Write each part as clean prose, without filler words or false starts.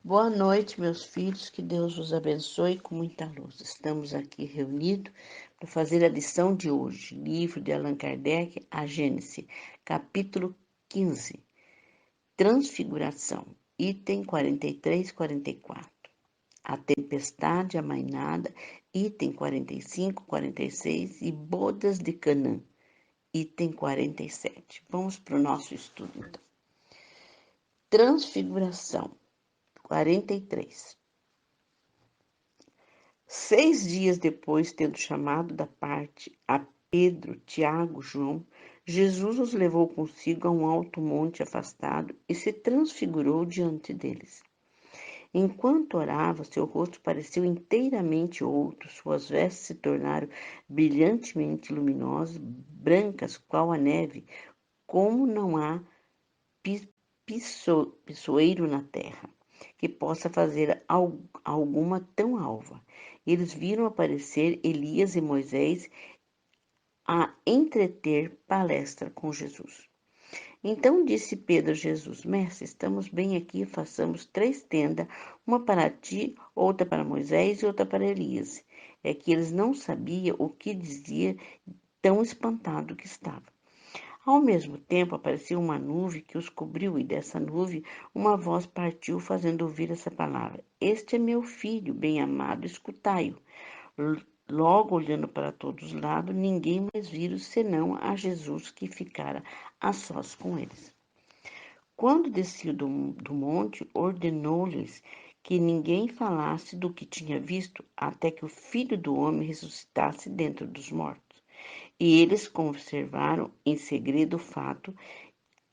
Boa noite, meus filhos, que Deus os abençoe com muita luz. Estamos aqui reunidos para fazer a lição de hoje, livro de Allan Kardec, a Gênese, capítulo 15, Transfiguração, item 43 e 44. A tempestade amainada, item 45, 46 e bodas de Canaã, item 47. Vamos para o nosso estudo, então. Transfiguração, 43. 6 dias depois, tendo chamado da parte a Pedro, Tiago, João, Jesus os levou consigo a um alto monte afastado e se transfigurou diante deles. Enquanto orava, seu rosto pareceu inteiramente outro, suas vestes se tornaram brilhantemente luminosas, brancas qual a neve, como não há pissoeiro na terra que possa fazer alguma tão alva. Eles viram aparecer Elias e Moisés a entreter palestra com Jesus. Então disse Pedro a Jesus: Mestre, estamos bem aqui, façamos 3 tendas, uma para ti, outra para Moisés e outra para Elias. É que eles não sabiam o que dizia, tão espantado que estava. Ao mesmo tempo, apareceu uma nuvem que os cobriu, e dessa nuvem uma voz partiu, fazendo ouvir essa palavra: Este é meu filho, bem-amado, escutai-o. Logo, olhando para todos os lados, ninguém mais viram senão a Jesus, que ficara a sós com eles. Quando desciam do monte, ordenou-lhes que ninguém falasse do que tinha visto, até que o Filho do Homem ressuscitasse dentre dos mortos. E eles conservaram em segredo o fato,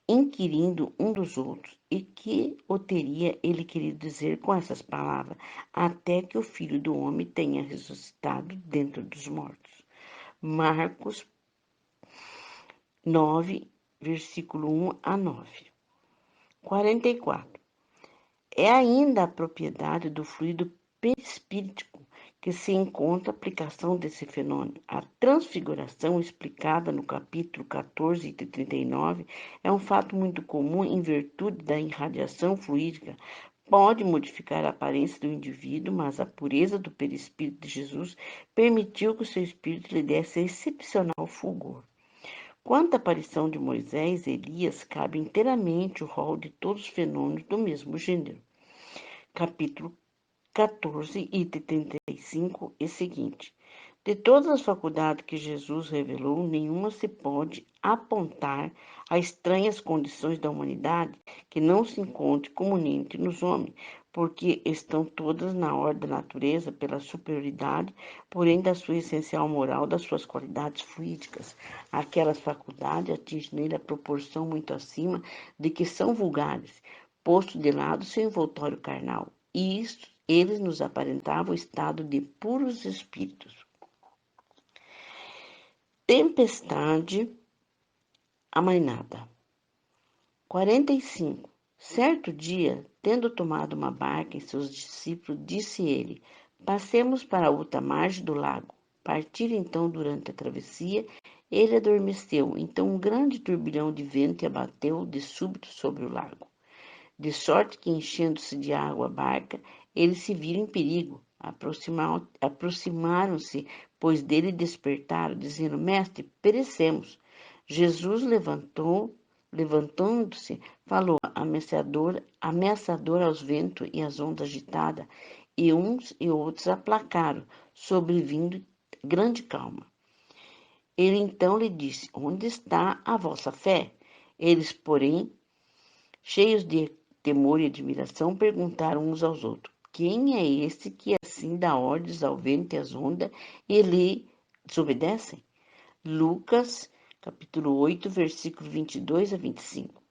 inquirindo um dos outros, e que o teria ele querido dizer com essas palavras, até que o Filho do Homem tenha ressuscitado dentro dos mortos. Marcos 9, versículo 1 a 9. 44. É ainda a propriedade do fluido perispíritico que se encontra a aplicação desse fenômeno. A transfiguração, explicada no capítulo 14 e 39, é um fato muito comum em virtude da irradiação fluídica. Pode modificar a aparência do indivíduo, mas a pureza do perispírito de Jesus permitiu que o seu espírito lhe desse excepcional fulgor. Quanto à aparição de Moisés e Elias, cabe inteiramente o rol de todos os fenômenos do mesmo gênero. Capítulo 14 e 35 e seguinte. De todas as faculdades que Jesus revelou, nenhuma se pode apontar a estranhas condições da humanidade que não se encontre comumente nos homens, porque estão todas na ordem da natureza pela superioridade, porém da sua essencial moral, das suas qualidades fluídicas. Aquelas faculdades atingem nele a proporção muito acima de que são vulgares, posto de lado seu envoltório carnal. E isto eles nos aparentavam o estado de puros espíritos. Tempestade amainada. 45. Certo dia, tendo tomado uma barca em seus discípulos, disse ele: Passemos para a outra margem do lago. Partiram então durante a travessia. Ele adormeceu. Então um grande turbilhão de vento abateu de súbito sobre o lago, de sorte que, enchendo-se de água a barca, eles se viram em perigo. Aproximaram-se, pois dele despertaram, dizendo: Mestre, perecemos. Jesus levantando-se, falou ameaçador aos ventos e às ondas agitadas, e uns e outros aplacaram, sobrevindo grande calma. Ele então lhe disse: Onde está a vossa fé? Eles, porém, cheios de temor e admiração, perguntaram uns aos outros: Quem é esse que assim dá ordens ao vento e às ondas e lhe desobedecem? Lucas, capítulo 8, versículo 22 a 25.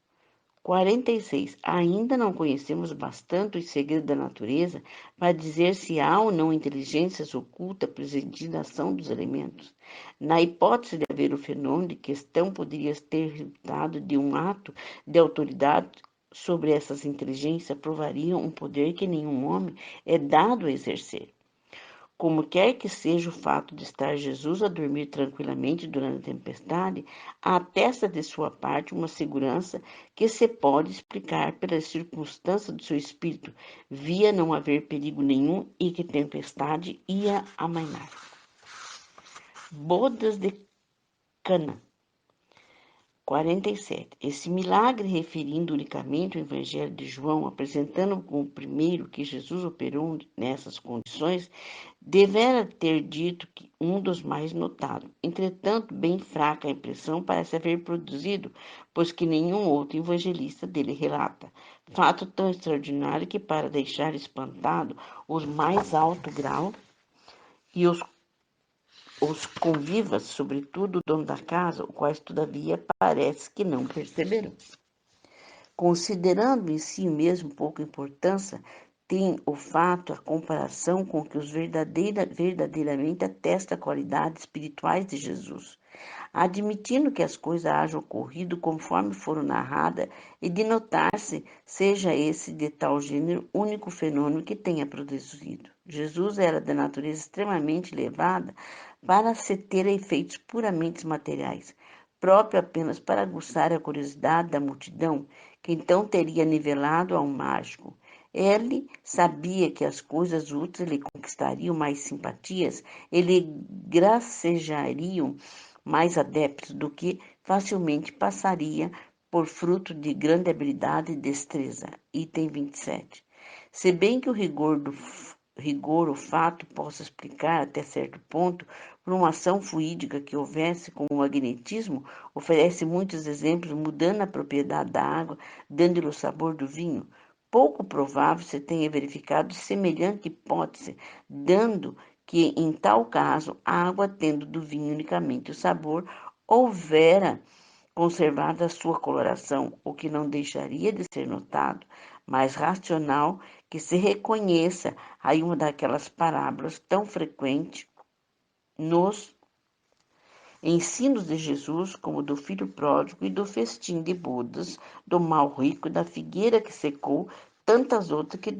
46. Ainda não conhecemos bastante os segredos da natureza para dizer se há ou não inteligências ocultas presentes na ação dos elementos. Na hipótese de haver o fenômeno de questão, poderia ter resultado de um ato de autoridade sobre essas inteligências, provaria um poder que nenhum homem é dado a exercer. Como quer que seja o fato de estar Jesus a dormir tranquilamente durante a tempestade, atesta de sua parte uma segurança que se pode explicar pelas circunstâncias do seu espírito, via não haver perigo nenhum e que tempestade ia amainar. Bodas de Cana. 47. Esse milagre, referindo unicamente o Evangelho de João, apresentando como o primeiro que Jesus operou nessas condições, devera ter dito que um dos mais notados. Entretanto, bem fraca a impressão parece haver produzido, pois que nenhum outro evangelista dele relata. Fato tão extraordinário que, para deixar espantado os mais alto grau e os convivas, sobretudo o dono da casa, os quais, todavia, parece que não perceberam. Considerando em si mesmo pouca importância, tem o fato, a comparação com que os verdadeiramente atesta qualidades espirituais de Jesus, admitindo que as coisas hajam ocorrido conforme foram narradas e de notar-se seja esse de tal gênero único fenômeno que tenha produzido. Jesus era de natureza extremamente elevada para se ter efeitos puramente materiais, próprio apenas para aguçar a curiosidade da multidão, que então teria nivelado ao mágico. Ele sabia que as coisas úteis lhe conquistariam mais simpatias e lhe gracejariam mais adeptos do que facilmente passaria por fruto de grande habilidade e destreza. Item 27. Se bem que o rigor o fato possa explicar até certo ponto por uma ação fluídica que houvesse com o magnetismo, oferece muitos exemplos mudando a propriedade da água, dando-lhe o sabor do vinho. Pouco provável se tenha verificado semelhante hipótese, dando que, em tal caso, a água, tendo do vinho unicamente o sabor, houvera conservado a sua coloração, o que não deixaria de ser notado, mas racional que se reconheça aí uma daquelas parábolas tão frequentes nos ensinos de Jesus, como do filho pródigo e do festim de bodas, do mal rico, da figueira que secou, tantas outras que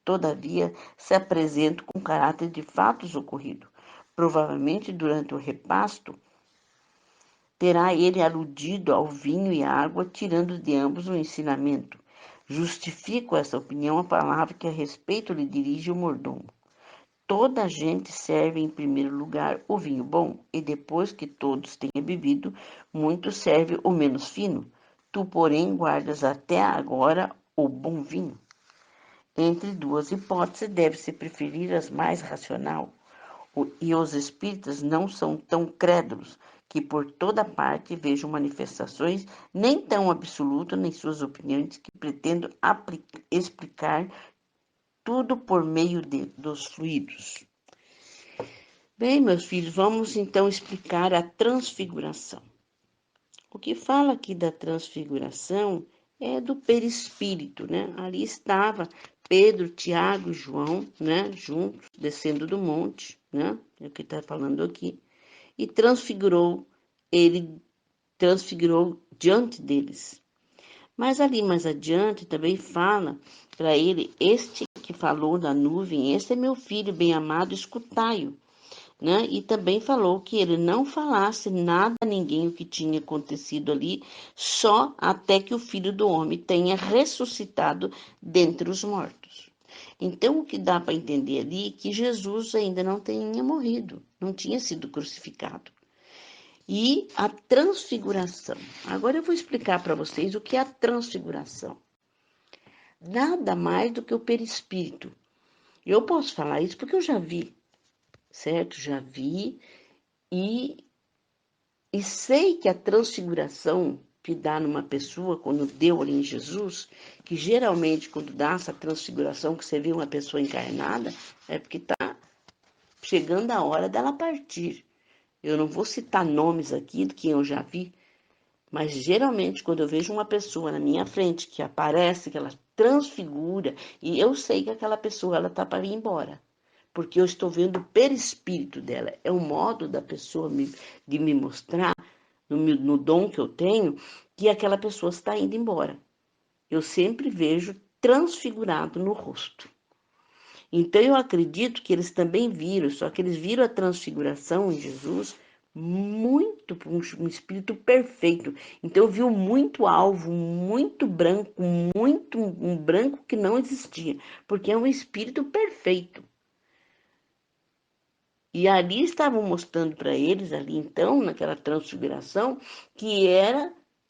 todavia se apresentam com caráter de fatos ocorridos. Provavelmente durante o repasto, terá ele aludido ao vinho e à água, tirando de ambos o ensinamento. Justifico essa opinião a palavra que a respeito lhe dirige o mordomo. Toda a gente serve em primeiro lugar o vinho bom, e depois que todos tenham bebido, muito serve o menos fino. Tu, porém, guardas até agora o bom vinho. Entre duas hipóteses, deve-se preferir as mais racional, e os espíritas não são tão crédulos que por toda parte vejam manifestações nem tão absolutas nem suas opiniões que pretendam explicar tudo por meio dos fluidos. Bem, meus filhos, vamos então explicar a transfiguração. O que fala aqui da transfiguração é do perispírito, né? Ali estava Pedro, Tiago e João, né? Juntos, descendo do monte, né? É o que está falando aqui. E ele transfigurou diante deles. Mas ali mais adiante também fala para ele, este que falou da nuvem, este é meu filho bem amado, escutai-o. Né? E também falou que ele não falasse nada a ninguém o que tinha acontecido ali, só até que o Filho do Homem tenha ressuscitado dentre os mortos. Então, o que dá para entender ali é que Jesus ainda não tinha morrido, não tinha sido crucificado. E a transfiguração. Agora eu vou explicar para vocês o que é a transfiguração. Nada mais do que o perispírito. Eu posso falar isso porque eu já vi, certo? Já vi e sei que a transfiguração que dá numa pessoa, quando deu ali em Jesus, que geralmente quando dá essa transfiguração, que você vê uma pessoa encarnada, é porque está chegando a hora dela partir. Eu não vou citar nomes aqui de quem eu já vi, mas geralmente quando eu vejo uma pessoa na minha frente que aparece, que ela transfigura, e eu sei que aquela pessoa ela está para ir embora. Porque eu estou vendo o perispírito dela. É um modo da pessoa de me mostrar, no dom que eu tenho, que aquela pessoa está indo embora. Eu sempre vejo transfigurado no rosto. Então eu acredito que eles também viram, só que eles viram a transfiguração em Jesus muito, um espírito perfeito. Então viu muito alvo, muito branco, muito um branco que não existia, porque é um espírito perfeito. E ali estavam mostrando para eles, ali então, naquela transfiguração, que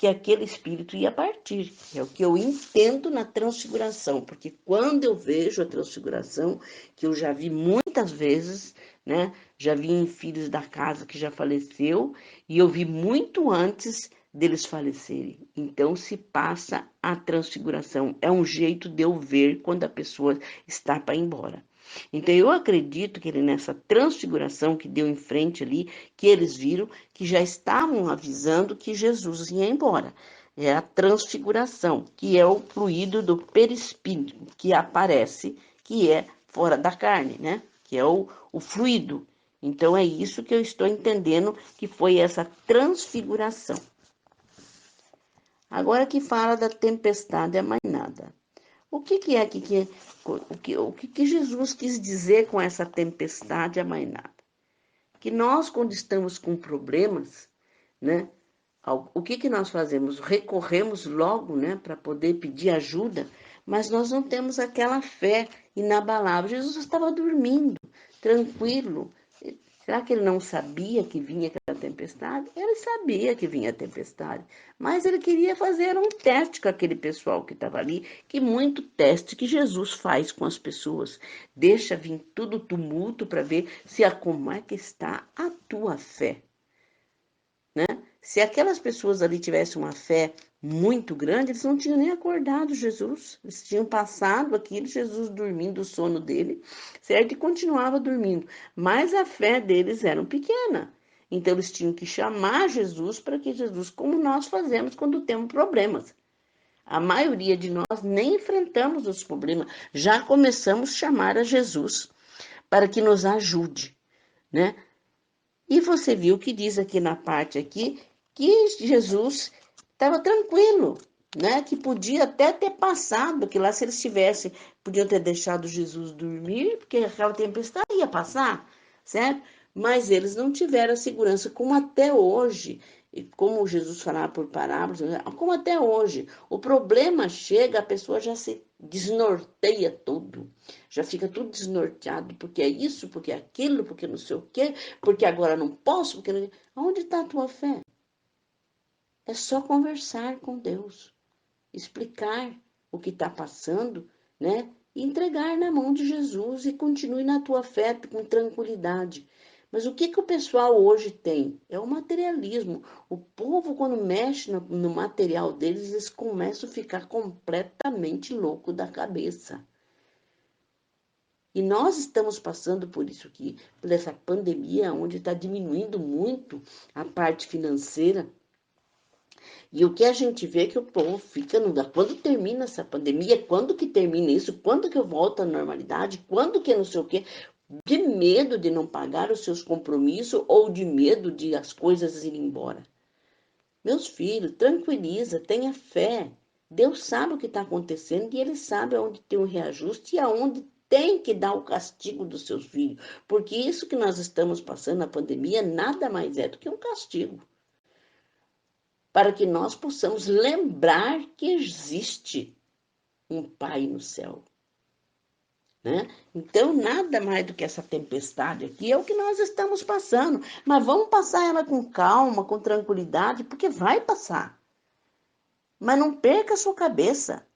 aquele espírito ia partir. É o que eu entendo na transfiguração, porque quando eu vejo a transfiguração, que eu já vi muitas vezes, né? Já vi em filhos da casa que já faleceu, e eu vi muito antes deles falecerem. Então se passa a transfiguração. É um jeito de eu ver quando a pessoa está para ir embora. Então, eu acredito que ele, nessa transfiguração que deu em frente ali, que eles viram, que já estavam avisando que Jesus ia embora. É a transfiguração, que é o fluido do perispírito, que aparece, que é fora da carne, né? Que é o fluido. Então, é isso que eu estou entendendo que foi essa transfiguração. Agora que fala da tempestade amainada. O que é que Jesus quis dizer com essa tempestade amainada? Que nós, quando estamos com problemas, né? O que nós fazemos? Recorremos logo, né, para poder pedir ajuda, mas nós não temos aquela fé inabalável. Jesus estava dormindo, tranquilo. Será que ele não sabia que vinha aquela tempestade? Ele sabia que vinha a tempestade, mas ele queria fazer um teste com aquele pessoal que estava ali, que muito teste que Jesus faz com as pessoas. Deixa vir tudo tumulto para ver como é que está a tua fé. Se aquelas pessoas ali tivessem uma fé muito grande, eles não tinham nem acordado Jesus. Eles tinham passado aquilo, Jesus dormindo o sono dele, certo? E continuava dormindo. Mas a fé deles era pequena. Então eles tinham que chamar Jesus para que Jesus, como nós fazemos quando temos problemas. A maioria de nós nem enfrentamos os problemas, já começamos a chamar a Jesus para que nos ajude, né? E você viu que diz aqui na parte aqui que Jesus estava tranquilo, né? Que podia até ter passado, que lá se eles tivessem, podiam ter deixado Jesus dormir, porque aquela tempestade ia passar, certo? Mas eles não tiveram a segurança, como até hoje, e como Jesus falava por parábolas, como até hoje. O problema chega, a pessoa já se desnorteia tudo, já fica tudo desnorteado, porque é isso, porque é aquilo, porque não sei o quê, porque agora não posso, porque não... Onde está a tua fé? É só conversar com Deus, explicar o que está passando, né? E entregar na mão de Jesus e continue na tua fé com tranquilidade. Mas o que o pessoal hoje tem? É o materialismo. O povo, quando mexe no material deles, eles começam a ficar completamente louco da cabeça. E nós estamos passando por isso aqui, por essa pandemia, onde está diminuindo muito a parte financeira. E o que a gente vê é que o povo fica, não dá. Quando termina essa pandemia, quando que termina isso? Quando que eu volto à normalidade? Quando que não sei o quê? De medo de não pagar os seus compromissos ou de medo de as coisas irem embora. Meus filhos, tranquiliza, tenha fé. Deus sabe o que está acontecendo e Ele sabe aonde tem um reajuste e aonde tem que dar o castigo dos seus filhos. Porque isso que nós estamos passando, a pandemia, nada mais é do que um castigo. Para que nós possamos lembrar que existe um Pai no céu. Né? Então, nada mais do que essa tempestade aqui é o que nós estamos passando. Mas vamos passar ela com calma, com tranquilidade, porque vai passar. Mas não perca a sua cabeça.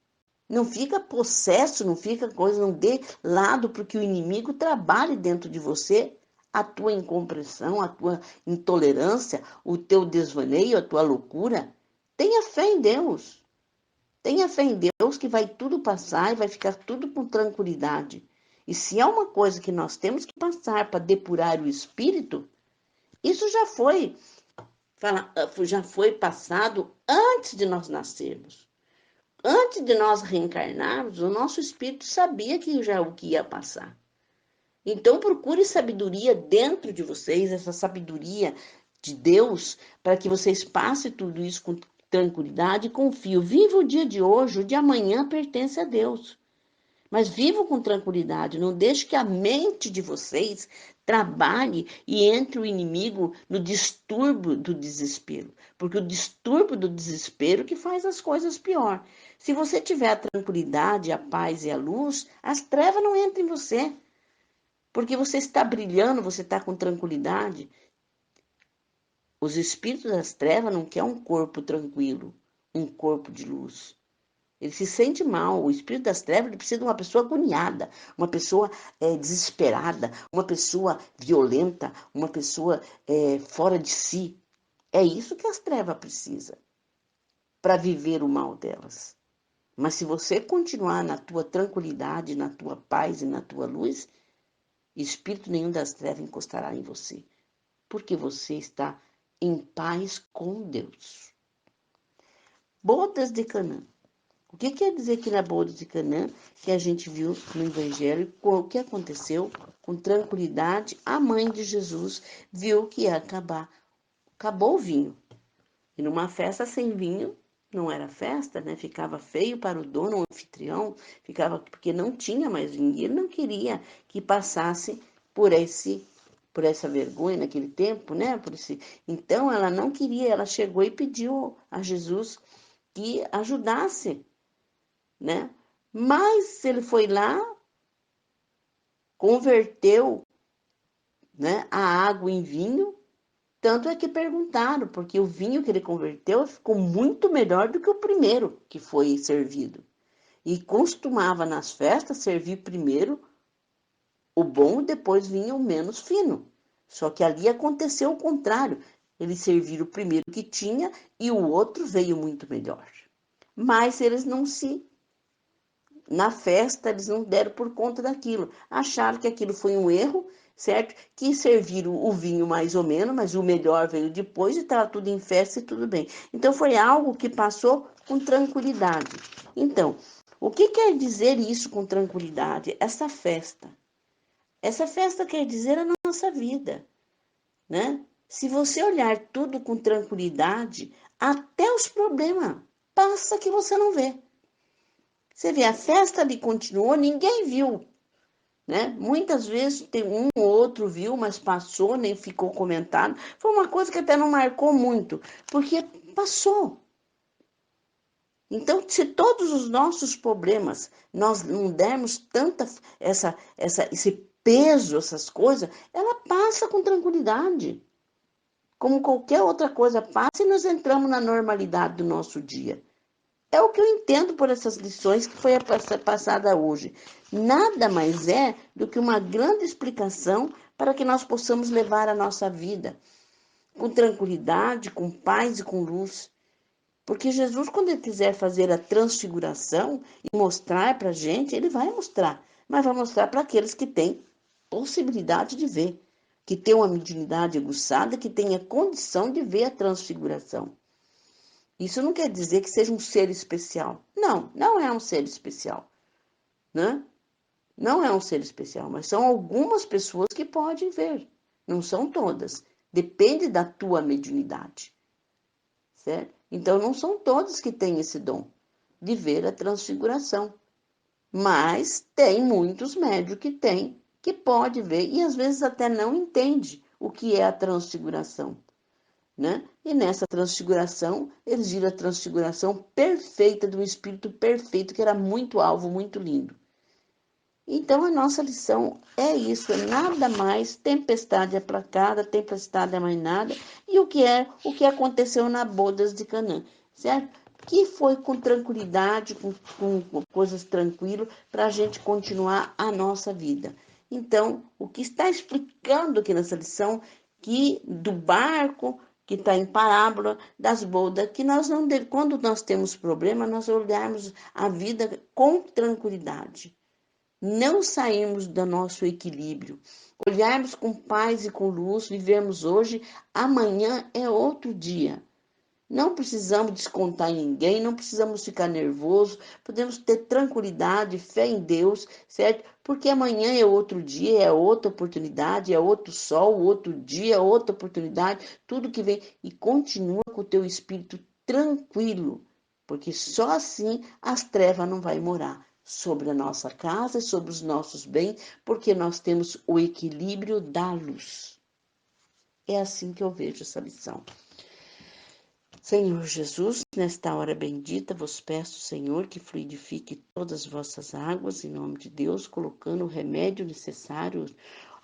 Não fica possesso, não fica coisa, não dê lado para que o inimigo trabalhe dentro de você a tua incompreensão, a tua intolerância, o teu desvaneio, a tua loucura. Tenha fé em Deus. Tenha fé em Deus que vai tudo passar e vai ficar tudo com tranquilidade. E se há uma coisa que nós temos que passar para depurar o espírito, isso já foi passado antes de nós nascermos. Antes de nós reencarnarmos, o nosso espírito sabia que já o que ia passar. Então procure sabedoria dentro de vocês, essa sabedoria de Deus, para que vocês passem tudo isso com tranquilidade e confio. Viva o dia de hoje, o de amanhã pertence a Deus. Mas vivam com tranquilidade, não deixe que a mente de vocês trabalhe e entre o inimigo no distúrbio do desespero, porque o distúrbio do desespero que faz as coisas pior. Se você tiver a tranquilidade, a paz e a luz, as trevas não entram em você, porque você está brilhando, você está com tranquilidade. Os espíritos das trevas não querem um corpo tranquilo, um corpo de luz. Ele se sente mal. O espírito das trevas ele precisa de uma pessoa agoniada, uma pessoa desesperada, uma pessoa violenta, uma pessoa fora de si. É isso que as trevas precisam para viver o mal delas. Mas se você continuar na tua tranquilidade, na tua paz e na tua luz, espírito nenhum das trevas encostará em você, porque você está em paz com Deus. Bodas de Canaã. O que quer dizer que na boda de Canaã, que a gente viu no Evangelho, o que aconteceu com tranquilidade, a mãe de Jesus viu que ia acabar. Acabou o vinho. E numa festa sem vinho, não era festa, né? Ficava feio para o dono, o anfitrião, ficava porque não tinha mais vinho. E ele não queria que passasse por essa vergonha naquele tempo, né? Então ela não queria, ela chegou e pediu a Jesus que ajudasse, né? Mas ele foi lá, converteu, né, a água em vinho, tanto é que perguntaram, porque o vinho que ele converteu ficou muito melhor do que o primeiro que foi servido. E costumava nas festas servir primeiro o bom, depois vinha o menos fino. Só que ali aconteceu o contrário. Eles serviram o primeiro que tinha e o outro veio muito melhor. Mas eles não se na festa, eles não deram por conta daquilo. Acharam que aquilo foi um erro, certo? Que serviram o vinho mais ou menos, mas o melhor veio depois e estava tudo em festa e tudo bem. Então, foi algo que passou com tranquilidade. Então, o que quer dizer isso com tranquilidade? Essa festa. Essa festa quer dizer a nossa vida, né? Se você olhar tudo com tranquilidade, até os problemas passa que você não vê. Você vê, a festa ali continuou, ninguém viu, né? Muitas vezes tem um ou outro viu, mas passou, nem ficou comentado. Foi uma coisa que até não marcou muito, porque passou. Então, se todos os nossos problemas nós não dermos esse peso, essas coisas, ela passa com tranquilidade. Como qualquer outra coisa passa e nós entramos na normalidade do nosso dia. É o que eu entendo por essas lições que foi passada hoje. Nada mais é do que uma grande explicação para que nós possamos levar a nossa vida com tranquilidade, com paz e com luz. Porque Jesus, quando ele quiser fazer a transfiguração e mostrar para a gente, ele vai mostrar. Mas vai mostrar para aqueles que têm possibilidade de ver, que têm uma mediunidade aguçada, que têm a condição de ver a transfiguração. Isso não quer dizer que seja um ser especial. Não, não é um ser especial, né? Não é um ser especial, mas são algumas pessoas que podem ver. Não são todas. Depende da tua mediunidade, certo? Então, não são todos que têm esse dom de ver a transfiguração. Mas tem muitos médios que têm, que pode ver e às vezes até não entende o que é a transfiguração. Né? E nessa transfiguração, eles viram a transfiguração perfeita do espírito perfeito, que era muito alvo, muito lindo. Então, a nossa lição é isso, é nada mais, tempestade aplacada, tempestade amainada, e o que aconteceu na bodas de Canaã, certo? Que foi com tranquilidade, com coisas tranquilas, para a gente continuar a nossa vida. Então, o que está explicando aqui nessa lição, que do barco que está em parábola das bodas, que nós não quando nós temos problema, nós olharmos a vida com tranquilidade. Não sairmos do nosso equilíbrio, olharmos com paz e com luz, vivemos hoje, amanhã é outro dia. Não precisamos descontar em ninguém, não precisamos ficar nervoso, podemos ter tranquilidade, fé em Deus, certo? Porque amanhã é outro dia, é outra oportunidade, é outro sol, outro dia, outra oportunidade, tudo que vem. E continua com o teu espírito tranquilo, porque só assim as trevas não vai morar. sobre a nossa casa e sobre os nossos bens, porque nós temos o equilíbrio da luz. É assim que eu vejo essa lição. Senhor Jesus, nesta hora bendita, vos peço, Senhor, que fluidifique todas as vossas águas, em nome de Deus, colocando o remédio necessário,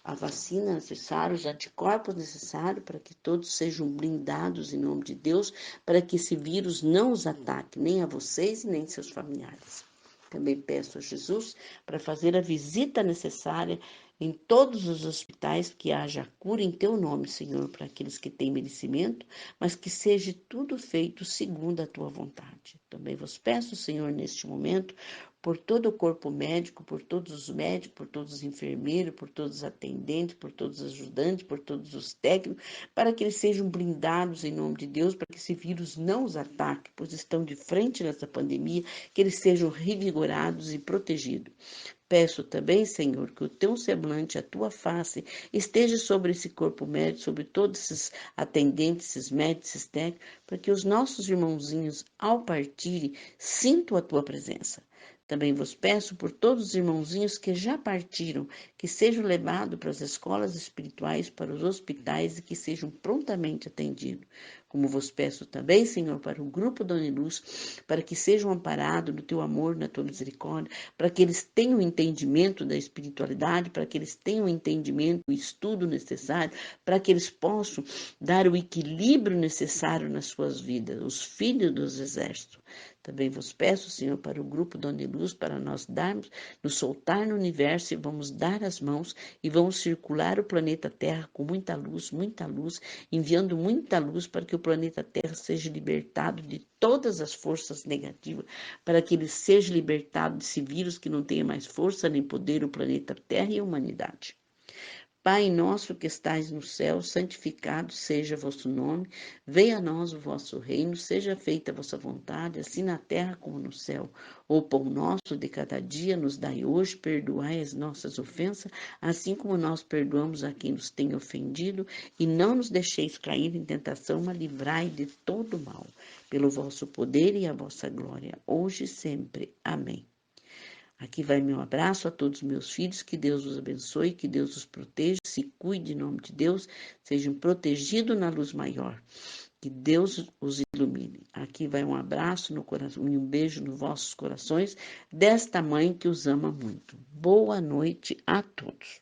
a vacina necessária, os anticorpos necessários, para que todos sejam blindados, em nome de Deus, para que esse vírus não os ataque, nem a vocês e nem seus familiares. Também peço a Jesus para fazer a visita necessária em todos os hospitais, que haja cura em teu nome, Senhor, para aqueles que têm merecimento, mas que seja tudo feito segundo a tua vontade. Também vos peço, Senhor, neste momento, por todo o corpo médico, por todos os médicos, por todos os enfermeiros, por todos os atendentes, por todos os ajudantes, por todos os técnicos, para que eles sejam blindados em nome de Deus, para que esse vírus não os ataque, pois estão de frente nessa pandemia, que eles sejam revigorados e protegidos. Peço também, Senhor, que o teu semblante, a tua face, esteja sobre esse corpo médico, sobre todos esses atendentes, esses médicos, esses técnicos, para que os nossos irmãozinhos, ao partirem, sintam a tua presença. Também vos peço por todos os irmãozinhos que já partiram, que sejam levados para as escolas espirituais, para os hospitais e que sejam prontamente atendidos. Como vos peço também, Senhor, para o grupo Dona Luz, para que sejam amparados no teu amor, na tua misericórdia, para que eles tenham o entendimento da espiritualidade, para que eles tenham o entendimento, o estudo necessário, para que eles possam dar o equilíbrio necessário nas suas vidas, os filhos dos exércitos. Também vos peço, Senhor, para o grupo Dona Luz, para nós darmos, nos soltar no universo e vamos dar as mãos e vamos circular o planeta Terra com muita luz, enviando muita luz para que o planeta Terra seja libertado de todas as forças negativas, para que ele seja libertado desse vírus que não tenha mais força nem poder no planeta Terra e a humanidade. Pai nosso que estais no céu, santificado seja vosso nome, venha a nós o vosso reino, seja feita a vossa vontade, assim na terra como no céu. O pão nosso de cada dia nos dai hoje, perdoai as nossas ofensas, assim como nós perdoamos a quem nos tem ofendido, e não nos deixeis cair em tentação, mas livrai de todo mal, pelo vosso poder e a vossa glória, hoje e sempre. Amém. Aqui vai meu abraço a todos os meus filhos, que Deus os abençoe, que Deus os proteja, se cuide em nome de Deus, sejam protegidos na luz maior, que Deus os ilumine. Aqui vai um abraço no coração e um beijo nos vossos corações, desta mãe que os ama muito. Boa noite a todos.